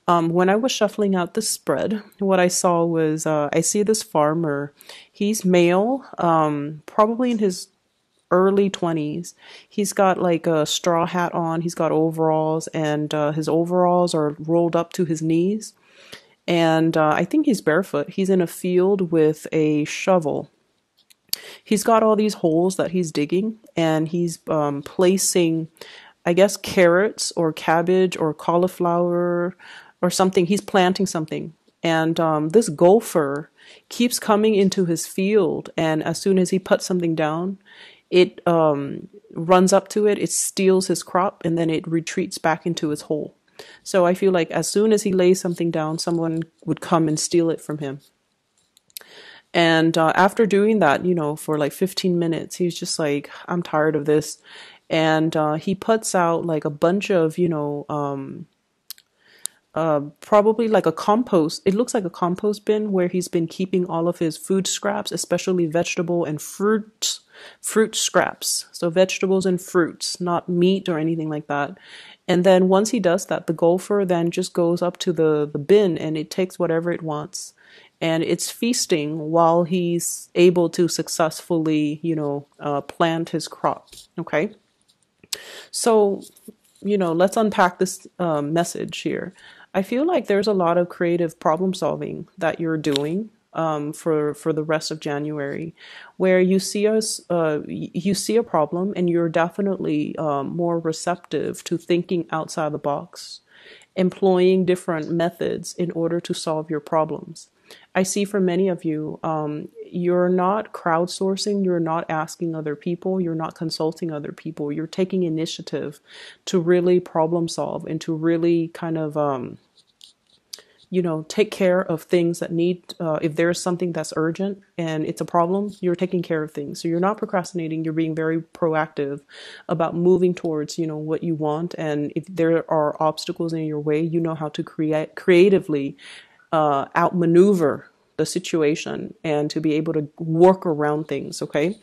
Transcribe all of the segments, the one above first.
When I was shuffling out the spread, what I saw was I see this farmer. He's male, probably in his early 20s. He's got like a straw hat on, he's got overalls, and his overalls are rolled up to his knees. And I think he's barefoot. He's in a field with a shovel. He's got all these holes that he's digging, and he's placing, I guess, carrots or cabbage or cauliflower or something. He's planting something. And this gopher keeps coming into his field, and as soon as he puts something down, it runs up to it, it steals his crop, and then it retreats back into its hole. So I feel like as soon as he lays something down, someone would come and steal it from him. And after doing that, for like 15 minutes, he's just like, I'm tired of this. And he puts out like a bunch of, probably like a compost. It looks like a compost bin where he's been keeping all of his food scraps, especially vegetable and fruit scraps. So vegetables and fruits, not meat or anything like that. And then once he does that, the gopher then just goes up to the bin and it takes whatever it wants. And it's feasting while he's able to successfully, plant his crop. Okay. So, let's unpack this message here. I feel like there's a lot of creative problem solving that you're doing for the rest of January, where you see a problem and you're definitely more receptive to thinking outside the box, employing different methods in order to solve your problems. I see for many of you, you're not crowdsourcing, you're not asking other people, you're not consulting other people, you're taking initiative to really problem solve and to really kind of, take care of things that need, if there's something that's urgent and it's a problem, you're taking care of things. So you're not procrastinating, you're being very proactive about moving towards, what you want. And if there are obstacles in your way, you know how to creatively outmaneuver the situation and to be able to work around things. Okay.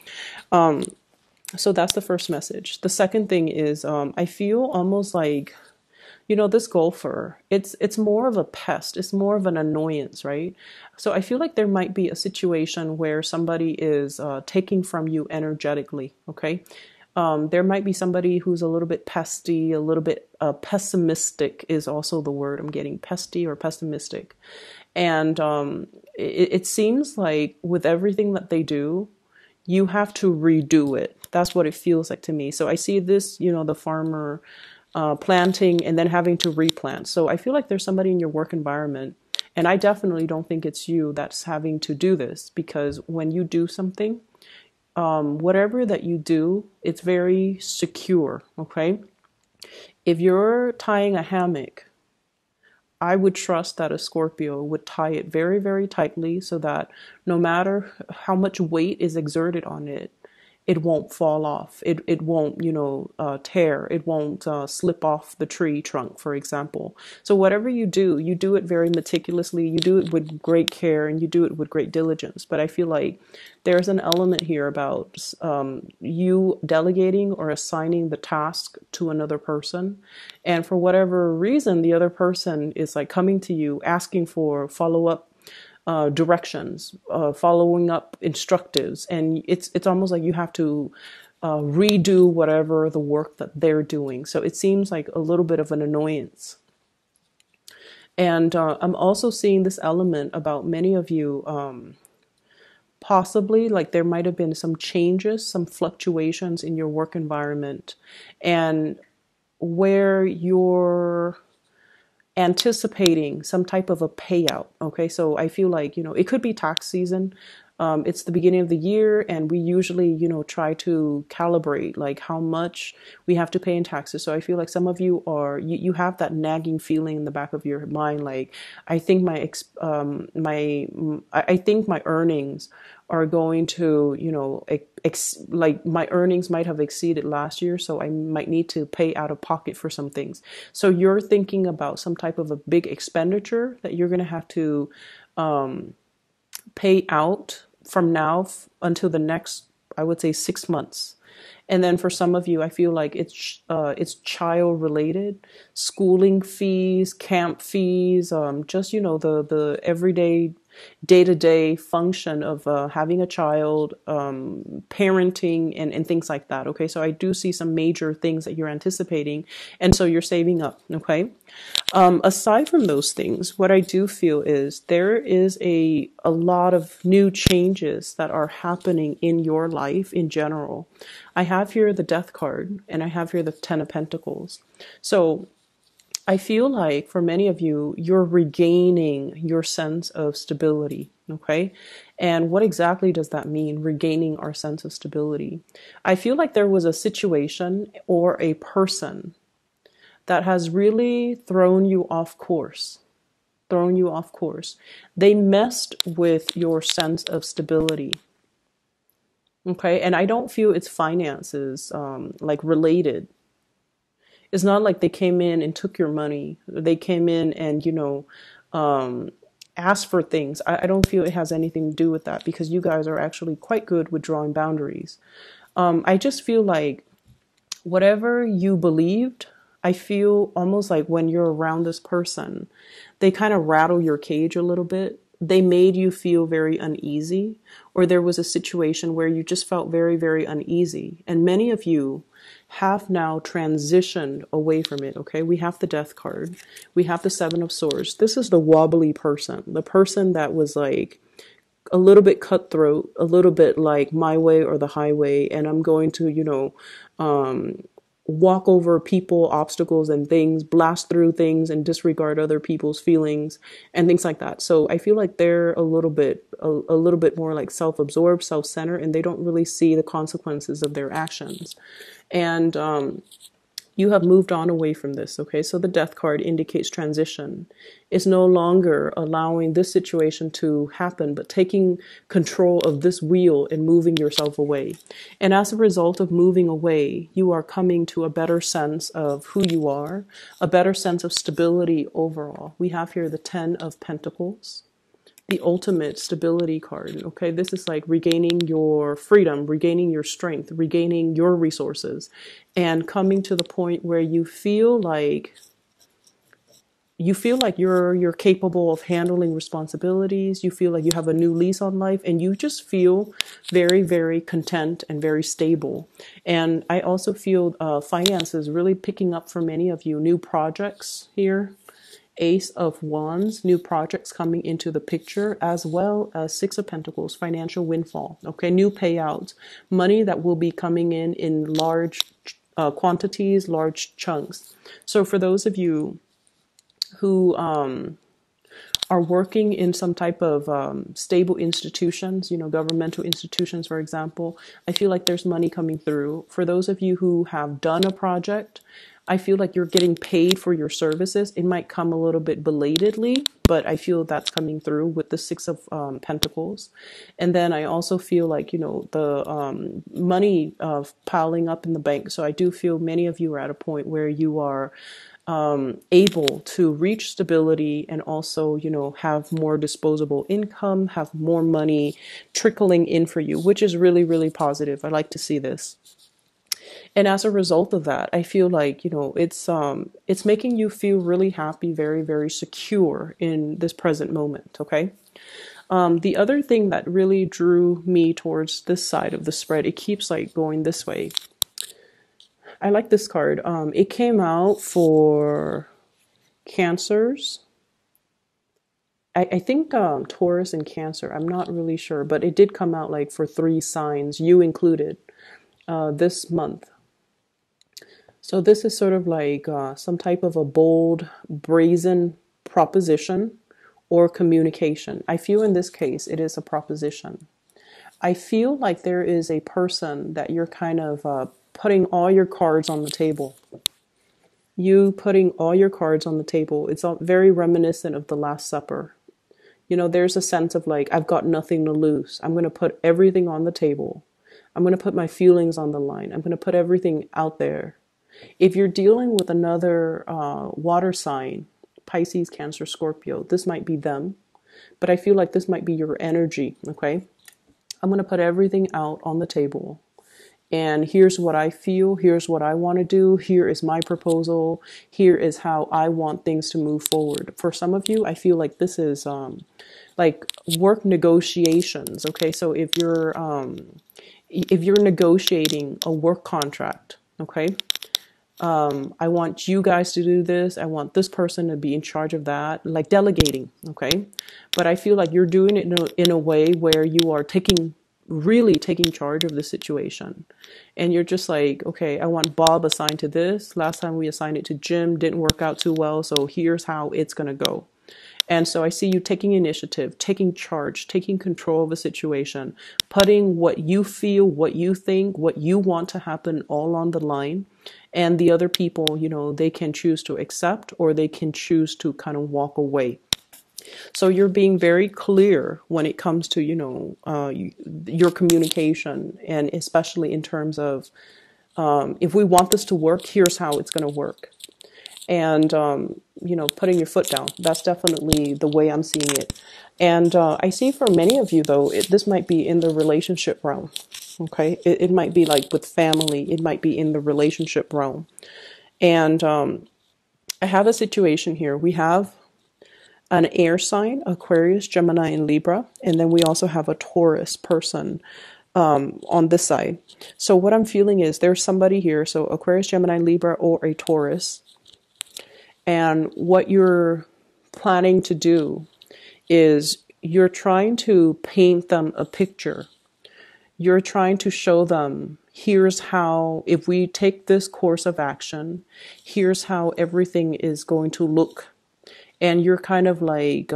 So that's the first message. The second thing is, I feel almost like, this golfer, it's more of a pest. It's more of an annoyance, right? So I feel like there might be a situation where somebody is taking from you energetically. Okay. There might be somebody who's a little bit pesty, a little bit pessimistic is also the word I'm getting, pesty or pessimistic. And it seems like with everything that they do, you have to redo it. That's what it feels like to me. So I see this, the farmer planting and then having to replant. So I feel like there's somebody in your work environment, and I definitely don't think it's you that's having to do this, because when you do something, whatever that you do, it's very secure. Okay. If you're tying a hammock, I would trust that a Scorpio would tie it very, very tightly so that no matter how much weight is exerted on it, it won't fall off. It won't, tear. It won't slip off the tree trunk, for example. So whatever you do it very meticulously. You do it with great care and you do it with great diligence. But I feel like there's an element here about you delegating or assigning the task to another person. And for whatever reason, the other person is like coming to you asking for follow-up directions, following up instructives, and it's almost like you have to redo whatever the work that they're doing. So it seems like a little bit of an annoyance. And I'm also seeing this element about many of you, possibly like there might have been some changes, some fluctuations in your work environment, and where you're anticipating some type of a payout. Okay, so I feel like, it could be tax season. It's the beginning of the year, and we usually, try to calibrate like how much we have to pay in taxes. So I feel like some of you are, you have that nagging feeling in the back of your mind, like I think I think my earnings are going to, like my earnings might have exceeded last year, so I might need to pay out of pocket for some things. So you're thinking about some type of a big expenditure that you're going to have to pay out from now until the next, I would say, 6 months. And then for some of you, I feel like it's child related, schooling fees, camp fees, just the everyday day-to-day function of having a child, parenting, and things like that. Okay, so I do see some major things that you're anticipating, and so you're saving up. Okay, aside from those things, what I do feel is there is a lot of new changes that are happening in your life in general. I have here the Death card, and I have here the Ten of Pentacles. So I feel like for many of you, you're regaining your sense of stability. Okay. And what exactly does that mean? Regaining our sense of stability. I feel like there was a situation or a person that has really thrown you off course. Thrown you off course. They messed with your sense of stability. Okay. And I don't feel it's finances, like related. It's not like they came in and took your money. They came in and, asked for things. I don't feel it has anything to do with that because you guys are actually quite good with drawing boundaries. I just feel like whatever you believed, I feel almost like when you're around this person, they kind of rattle your cage a little bit. They made you feel very uneasy, or there was a situation where you just felt very, very uneasy. And many of you have now transitioned away from it. Okay, we have the Death card, we have the Seven of Swords. This is the wobbly person, the person that was like a little bit cutthroat, a little bit like my way or the highway, and I'm going to walk over people, obstacles, and things, blast through things, and disregard other people's feelings and things like that. So I feel like they're a little bit more like self-absorbed, self-centered, and they don't really see the consequences of their actions. And you have moved on away from this. Okay, so the Death card indicates transition. It's no longer allowing this situation to happen, but taking control of this wheel and moving yourself away. And as a result of moving away, you are coming to a better sense of who you are, a better sense of stability overall. We have here the Ten of Pentacles, the ultimate stability card. Okay, this is like regaining your freedom, regaining your strength, regaining your resources, and coming to the point where you feel like you're capable of handling responsibilities. You feel like you have a new lease on life, and you just feel very, very content and very stable. And I also feel finances really picking up for many of you. New projects here. Ace of Wands, new projects coming into the picture, as well as Six of Pentacles, financial windfall. Okay, new payouts, money that will be coming in large quantities, large chunks. So for those of you who are working in some type of stable institutions, governmental institutions, for example, I feel like there's money coming through. For those of you who have done a project, I feel like you're getting paid for your services. It might come a little bit belatedly, but I feel that's coming through with the Six of Pentacles. And then I also feel like, the money piling up in the bank. So I do feel many of you are at a point where you are able to reach stability and also, have more disposable income, have more money trickling in for you, which is really, really positive. I like to see this. And as a result of that, I feel like, it's making you feel really happy, very, very secure in this present moment. Okay. The other thing that really drew me towards this side of the spread, it keeps like going this way. I like this card. It came out for Cancers. I think Taurus and Cancer. I'm not really sure, but it did come out like for 3 signs, you included, this month. So this is sort of like some type of a bold, brazen proposition or communication. I feel in this case, it is a proposition. I feel like there is a person that you're kind of putting all your cards on the table. You putting all your cards on the table. It's all very reminiscent of the Last Supper. There's a sense of like, I've got nothing to lose. I'm going to put everything on the table. I'm going to put my feelings on the line. I'm going to put everything out there. If you're dealing with another water sign, Pisces, Cancer, Scorpio, this might be them. But I feel like this might be your energy, okay? I'm going to put everything out on the table. And here's what I feel. Here's what I want to do. Here is my proposal. Here is how I want things to move forward. For some of you, I feel like this is like work negotiations. Okay, so if you're negotiating a work contract, okay, I want you guys to do this. I want this person to be in charge of that, like delegating. Okay, but I feel like you're doing it in a way where you are really taking charge of the situation. And you're just like, okay, I want Bob assigned to this. Last time we assigned it to Jim, didn't work out too well. So here's how it's going to go. And so I see you taking initiative, taking charge, taking control of a situation, putting what you feel, what you think, what you want to happen all on the line. And the other people, you know, they can choose to accept or they can choose to kind of walk away. So you're being very clear when it comes to, you know, your communication, and especially in terms of if we want this to work, here's how it's going to work. And, you know, putting your foot down. That's definitely the way I'm seeing it. And I see for many of you, though, this might be in the relationship realm. Okay, it might be like with family. It might be in the relationship realm. And I have a situation here. We have an air sign, Aquarius, Gemini, and Libra. And then we also have a Taurus person on this side. So what I'm feeling is there's somebody here. So Aquarius, Gemini, Libra, or a Taurus. And what you're planning to do is you're trying to paint them a picture. You're trying to show them, here's how, if we take this course of action, here's how everything is going to look. And you're kind of like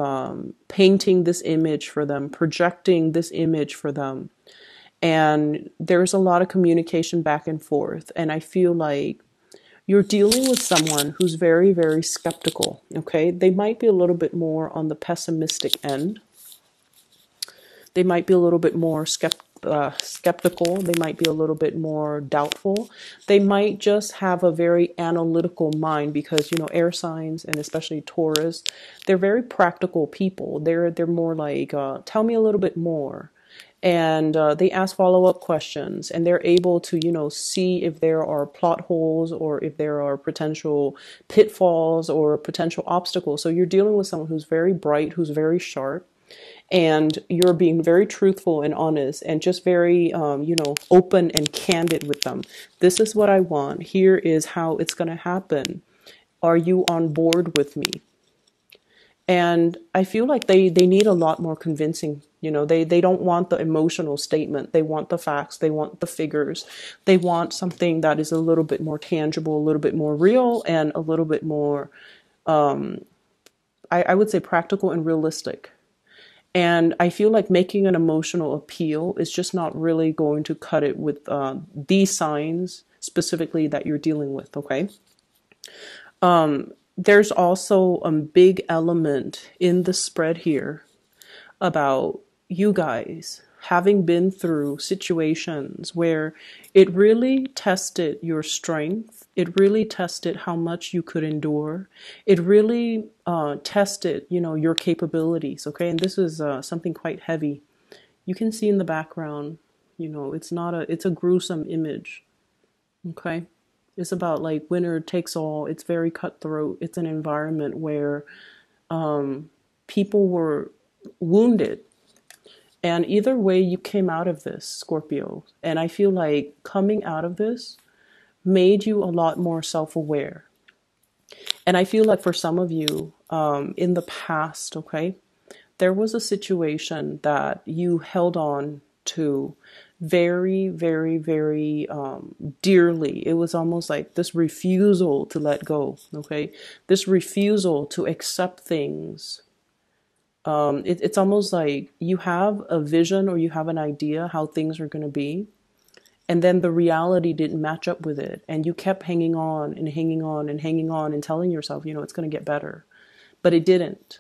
painting this image for them, projecting this image for them. And there's a lot of communication back and forth. And I feel like you're dealing with someone who's very, very skeptical, okay? They might be a little bit more on the pessimistic end. They might be a little bit more skeptical. They might be a little bit more doubtful. They might just have a very analytical mind because, you know, air signs and especially Taurus, they're very practical people. They're more like, tell me a little bit more. And they ask follow-up questions, and they're able to, you know, see if there are plot holes or if there are potential pitfalls or potential obstacles. So you're dealing with someone who's very bright, who's very sharp, and you're being very truthful and honest and just very, you know, open and candid with them. This is what I want. Here is how it's going to happen. Are you on board with me? And I feel like they need a lot more convincing. You know, they don't want the emotional statement. They want the facts. They want the figures. They want something that is a little bit more tangible, a little bit more real, and a little bit more, I would say, practical and realistic. And I feel like making an emotional appeal is just not really going to cut it with these signs specifically that you're dealing with, okay? There's also a big element in the spread here about you guys having been through situations where it really tested your strength. It really tested how much you could endure. It really tested, you know, your capabilities. Okay, and this is something quite heavy. You can see in the background, you know, it's a gruesome image. Okay. It's about like winner takes all. It's very cutthroat. It's an environment where people were wounded. And either way, you came out of this, Scorpio. And I feel like coming out of this made you a lot more self-aware. And I feel like for some of you in the past, okay, there was a situation that you held on to very, very, very dearly. It was almost like this refusal to let go, okay? This refusal to accept things. It's almost like you have a vision or you have an idea how things are going to be, and then the reality didn't match up with it, and you kept hanging on and hanging on and hanging on and telling yourself, you know, it's going to get better, but it didn't.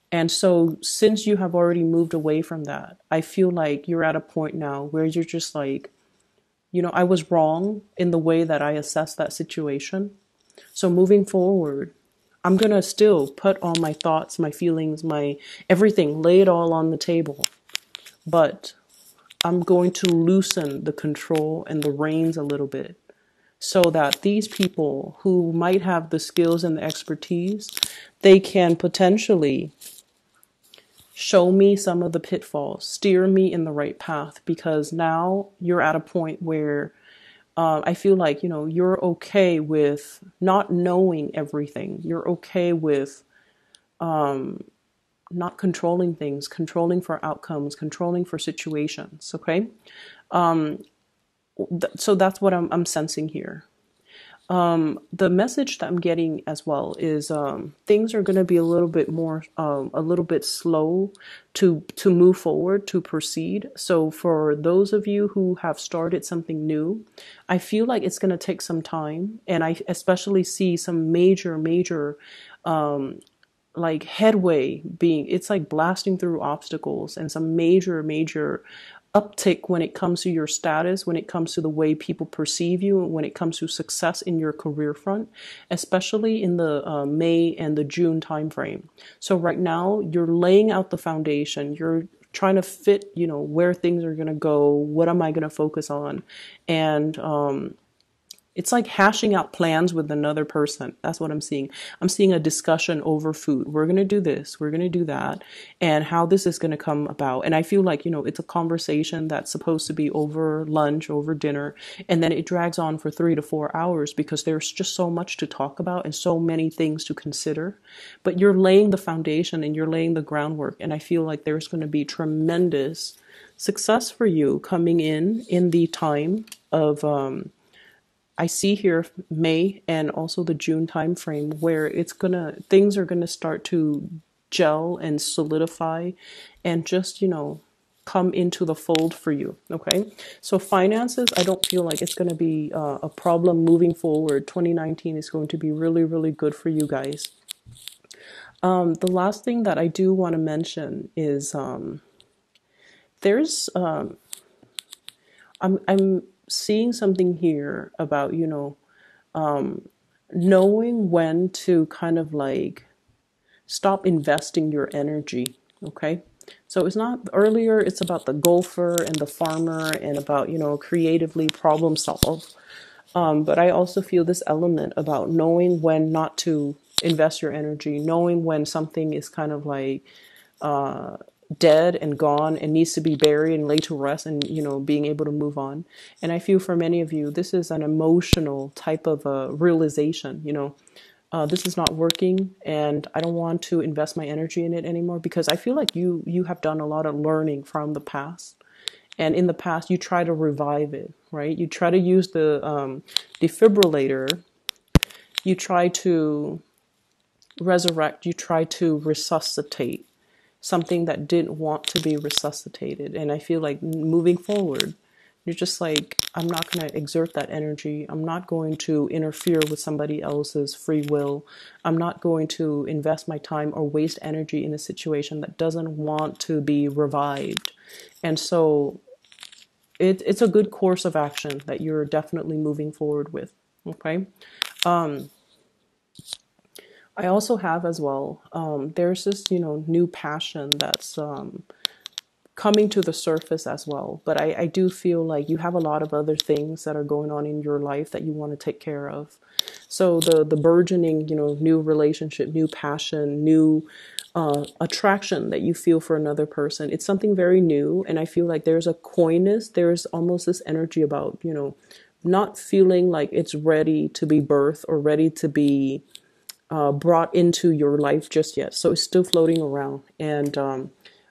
And so since you have already moved away from that, I feel like you're at a point now where you're just like, you know, I was wrong in the way that I assessed that situation. So moving forward, I'm going to still put all my thoughts, my feelings, my everything, lay it all on the table. But I'm going to loosen the control and the reins a little bit, so that these people who might have the skills and the expertise, they can potentially show me some of the pitfalls, steer me in the right path, because now you're at a point where I feel like, you know, you're okay with not knowing everything. You're okay with not controlling things, controlling for outcomes, controlling for situations. Okay. So that's what I'm sensing here. The message that I'm getting as well is things are going to be a little bit more, a little bit slow to move forward, to proceed. So for those of you who have started something new, I feel like it's going to take some time. And I especially see some major like headway being, it's like blasting through obstacles, and some major uptick when it comes to your status, when it comes to the way people perceive you, when it comes to success in your career front, especially in the May and the June timeframe. So right now you're laying out the foundation. You're trying to fit, you know, where things are going to go. What am I going to focus on? And it's like hashing out plans with another person. That's what I'm seeing. I'm seeing a discussion over food. We're going to do this. We're going to do that. And how this is going to come about. And I feel like, you know, it's a conversation that's supposed to be over lunch, over dinner. And then it drags on for 3 to 4 hours because there's just so much to talk about and so many things to consider. But you're laying the foundation and you're laying the groundwork. And I feel like there's going to be tremendous success for you coming in the time of, I see here May and also the June timeframe, where things are gonna start to gel and solidify and just, you know, come into the fold for you. Okay. So finances, I don't feel like it's going to be a problem moving forward. 2019 is going to be really good for you guys. The last thing that I do want to mention is there's I'm seeing something here about, you know, knowing when to kind of like stop investing your energy. Okay. So it's not earlier, it's about the golfer and the farmer and about, you know, creatively problem solve. But I also feel this element about knowing when not to invest your energy, knowing when something is kind of like, dead and gone and needs to be buried and laid to rest, and, you know, being able to move on. And I feel for many of you, this is an emotional type of a realization, you know, this is not working and I don't want to invest my energy in it anymore, because I feel like you have done a lot of learning from the past. And in the past, you try to revive it, right? You try to use the defibrillator. You try to resurrect. You try to resuscitate something that didn't want to be resuscitated. And I feel like moving forward, you're just like, I'm not going to exert that energy. I'm not going to interfere with somebody else's free will. I'm not going to invest my time or waste energy in a situation that doesn't want to be revived. And so it's a good course of action that you're definitely moving forward with. Okay. I also have as well, there's this, you know, new passion that's coming to the surface as well. But I do feel like you have a lot of other things that are going on in your life that you want to take care of. So the burgeoning, you know, new relationship, new passion, new attraction that you feel for another person, it's something very new. And I feel like there's a coyness, there's almost this energy about, you know, not feeling like it's ready to be birthed or ready to be brought into your life just yet. So it's still floating around. And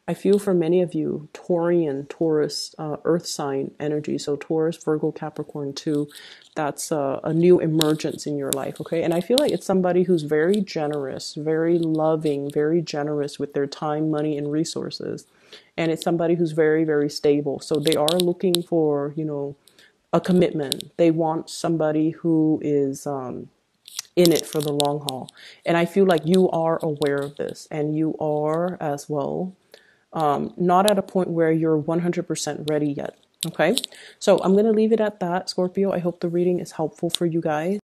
I feel for many of you, Taurian, Taurus, earth sign energy. So Taurus, Virgo, Capricorn too. That's a new emergence in your life. Okay. And I feel like it's somebody who's very generous, very loving, very generous with their time, money, and resources. And it's somebody who's very stable. So they are looking for, you know, a commitment. They want somebody who is, in it for the long haul. And I feel like you are aware of this, and you are as well, not at a point where you're 100% ready yet. Okay. So I'm going to leave it at that, Scorpio. I hope the reading is helpful for you guys.